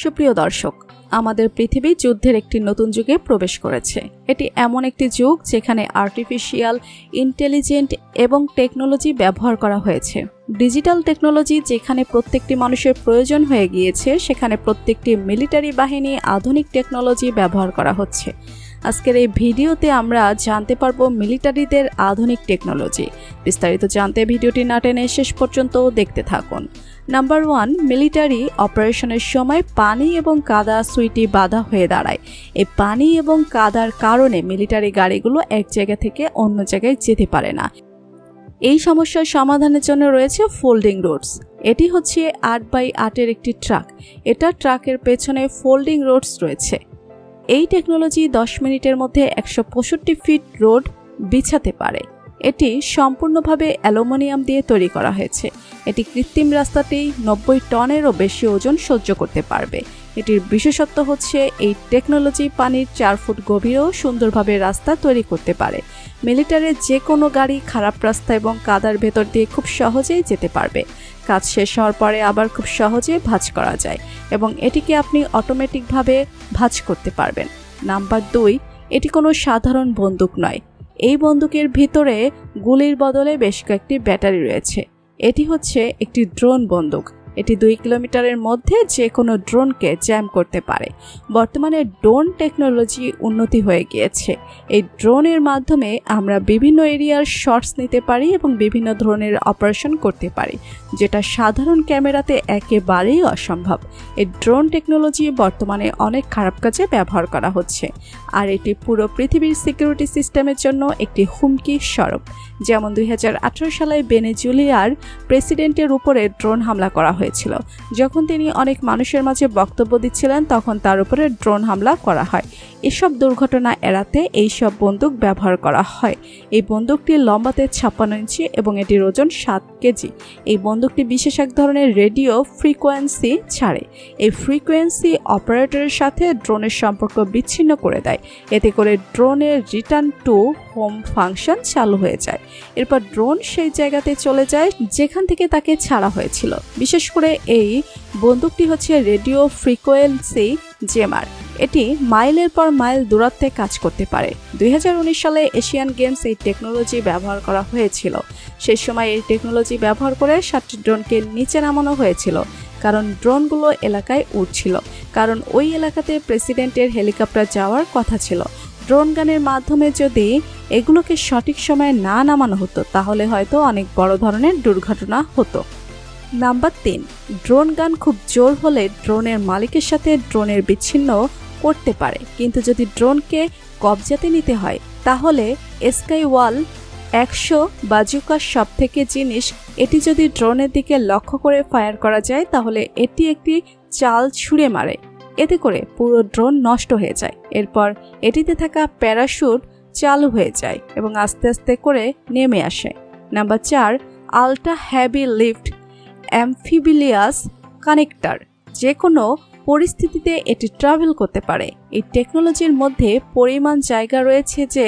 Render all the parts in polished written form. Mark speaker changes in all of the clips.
Speaker 1: সুপ্রিয় দর্শক, আমাদের পৃথিবী যুদ্ধের একটি নতুন যুগে প্রবেশ করেছে। এটি এমন একটি যুগ যেখানে আর্টিফিশিয়াল ইন্টেলিজেন্ট এবং টেকনোলজি ব্যবহার করা হয়েছে। ডিজিটাল টেকনোলজি যেখানে প্রত্যেকটি মানুষের প্রয়োজন হয়ে গিয়েছে, সেখানে প্রত্যেকটি মিলিটারি বাহিনী আধুনিক টেকনোলজি ব্যবহার করা হচ্ছে। আজকের এই ভিডিওতে আমরা জানতে পারবো মিলিটারিদের আধুনিক টেকনোলজি। বিস্তারিত জানতে ভিডিওটি না টেনে শেষ পর্যন্ত দেখতে থাকুন। নাম্বার 1, মিলিটারি অপারেশনের সময় পানি এবং কাদা সুইটি বাধা হয়ে দাঁড়ায়। এই পানি এবং কাদার কারণে মিলিটারি গাড়িগুলো এক জায়গা থেকে অন্য জায়গায় যেতে পারে না। এই সমস্যার সমাধানের জন্য রয়েছে ফোল্ডিং রোডস। এটি হচ্ছে 8x8-এর একটি ট্রাক। এটা ট্রাকের পেছনে ফোল্ডিং রোডস রয়েছে। এই টেকনোলজি 10 মিনিটের মধ্যে 165 ফিট রোড বিছাতে পারে। এটি সম্পূর্ণভাবে অ্যালুমিনিয়াম দিয়ে তৈরি করা হয়েছে। এটি কৃত্রিম রাস্তাতেই 90 টনেরও বেশি ওজন সহ্য করতে পারবে। এটির বিশেষত্ব হচ্ছে এই টেকনোলজি পানির 4 ফুট গভীরেও সুন্দরভাবে রাস্তা তৈরি করতে পারে। মিলিটারির যে কোনো গাড়ি খারাপ রাস্তা এবং কাদার ভেতর দিয়ে খুব সহজেই যেতে পারবে। কাজ শেষ হওয়ার পরে আবার খুব সহজে ভাঁজ করা যায় এবং এটিকে আপনি অটোমেটিকভাবে ভাঁজ করতে পারবেন। নাম্বার 2, এটি কোনো সাধারণ বন্দুক নয়। এই বন্দুকের ভিতরে গুলির বদলে বেশ কয়েকটি ব্যাটারি রয়েছে। এটি হচ্ছে একটি ড্রোন বন্দুক। এটি 2 কিলোমিটারের মধ্যে যে কোনো ড্রোনকে জ্যাম করতে পারে। বর্তমানে ড্রোন টেকনোলজি উন্নতি হয়ে গিয়েছে। এই ড্রোনের মাধ্যমে আমরা বিভিন্ন এরিয়ার শটস নিতে পারি এবং বিভিন্ন ধরনের অপারেশন করতে পারি, যেটা সাধারণ ক্যামেরাতে একেবারেই অসম্ভব। এই ড্রোন টেকনোলজি বর্তমানে অনেক খারাপ কাজে ব্যবহার করা হচ্ছে, আর এটি পুরো পৃথিবীর সিকিউরিটি সিস্টেমের জন্য একটি হুমকি স্বরূপ। যেমন 2018 সালে ভেনেজুয়েলার প্রেসিডেন্টের উপরে ড্রোন হামলা করা হয়েছিল। যখন তিনি অনেক মানুষের মাঝে বক্তব্য দিচ্ছিলেন, তখন তার উপরে ড্রোন হামলা করা হয়। এসব দুর্ঘটনা এড়াতে এইসব বন্দুক ব্যবহার করা হয়। এই বন্দুকটি লম্বাতে 56 ইঞ্চি এবং এটির ওজন 7 কেজি। এই বন্দুকটি বিশেষ এক ধরনের রেডিও ফ্রিকোয়েন্সি ছাড়ে। এই ফ্রিকোয়েন্সি অপারেটরের সাথে ড্রোনের সম্পর্ক বিচ্ছিন্ন করে দেয়। এতে করে ড্রোনের রিটার্ন টু হোম ফাংশন চালু হয়ে যায়। এরপর ড্রোন সেই জায়গাতে চলে যায় যেখান থেকে তাকে ছাড়া হয়েছিল। বিশেষ করে এই বন্দুকটি হচ্ছে রেডিও ফ্রিকোয়েন্সি জেমার। এটি মাইলের পর মাইল দূরত্বে কাজ করতে পারে। 2019 সালে এশিয়ান গেমস এই টেকনোলজি ব্যবহার করা হয়েছিল। সেই সময় এই টেকনোলজি ব্যবহার করে 7টি ড্রোনকে নিচে নামানো হয়েছিল, কারণ ড্রোনগুলো এলাকায় উড়ছিল, কারণ ওই এলাকাতে প্রেসিডেন্টের হেলিকপ্টার যাওয়ার কথা ছিল। ড্রোন গানের মাধ্যমে যদি এগুলোকে সঠিক সময়ে না নামানো হতো, তাহলে হয়তো অনেক বড় ধরনের দুর্ঘটনা হতো। নাম্বার 3, ড্রোন গান খুব জোর হলে ড্রোনের মালিকের সাথে ড্রোনের বিচ্ছিন্ন করতে পারে। কিন্তু যদি ড্রোনকে কবজাতে নিতে হয়, তাহলে স্কাই ওয়াল 100 বাজুকার সব থেকে জিনিস। এটি যদি ড্রোনের দিকে লক্ষ্য করে ফায়ার করা যায়, তাহলে এটি একটি চাল ছুঁড়ে মারে। এতে করে পুরো ড্রোন নষ্ট হয়ে যায়। এরপর এটিতে থাকা প্যারাশুট চালু হয়ে যায় এবং আস্তে আস্তে করে নেমে আসে। Number 4, ultra heavy lift amphibious connector. যে কোনো পরিস্থিতিতে এটি ট্রাভেল করতে পারে। এই টেকনোলজির মধ্যে পরিমাণ জায়গা রয়েছে যে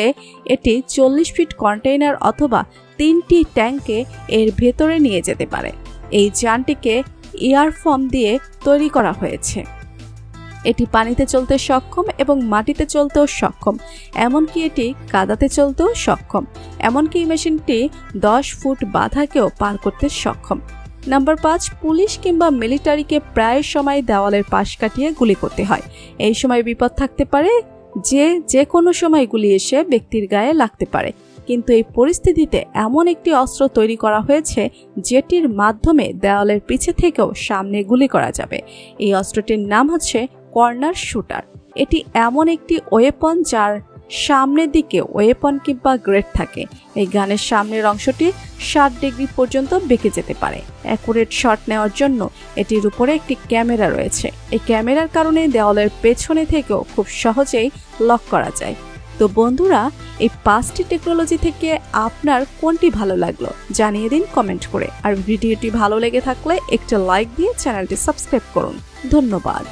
Speaker 1: এটি 40 ফিট কন্টেইনার অথবা 3টি ট্যাঙ্কে এর ভেতরে নিয়ে যেতে পারে। এই যানটিকে এয়ারফর্ম দিয়ে তৈরি করা হয়েছে। এটি পানিতে চলতে সক্ষম এবং মাটিতে চলতেও সক্ষম, এমনকি এটি কাদাতে চলতেও সক্ষম। এমনকি এই মেশিনটি 10 ফুট বাধাকেও পার করতে সক্ষম। নাম্বার 5, পুলিশ কিংবা মিলিটারিকে প্রায় সময় দেওয়ালের পাশ কাটিয়ে গুলি করতে হয়। এই সময় বিপদ থাকতে পারে যে কোনো সময় গুলি এসে ব্যক্তির গায়ে লাগতে পারে। কিন্তু এই পরিস্থিতিতে এমন একটি অস্ত্র তৈরি করা হয়েছে যেটির মাধ্যমে দেওয়ালের পিছে থেকেও সামনে গুলি করা যাবে। এই অস্ত্রটির নাম হচ্ছে কর্নার শুটার। এটি এমন একটি ওয়েপন যার সামনের দিকে ওয়েপন কিংবা গ্রেড থাকে। এই গানের সামনের অংশটি 60 ডিগ্রি পর্যন্ত বেঁকে যেতে পারে। অ্যাকুরেট শট নেওয়ার জন্য এটির উপরে একটি ক্যামেরা রয়েছে। এই ক্যামেরার কারণে দেওয়ালের পেছনে থেকেও খুব সহজেই লক করা যায়। তো বন্ধুরা, এই 5টি টেকনোলজি থেকে আপনার কোনটি ভালো লাগলো জানিয়ে দিন কমেন্ট করে। আর ভিডিওটি ভালো লেগে থাকলে একটা লাইক দিয়ে চ্যানেলটি সাবস্ক্রাইব করুন। ধন্যবাদ।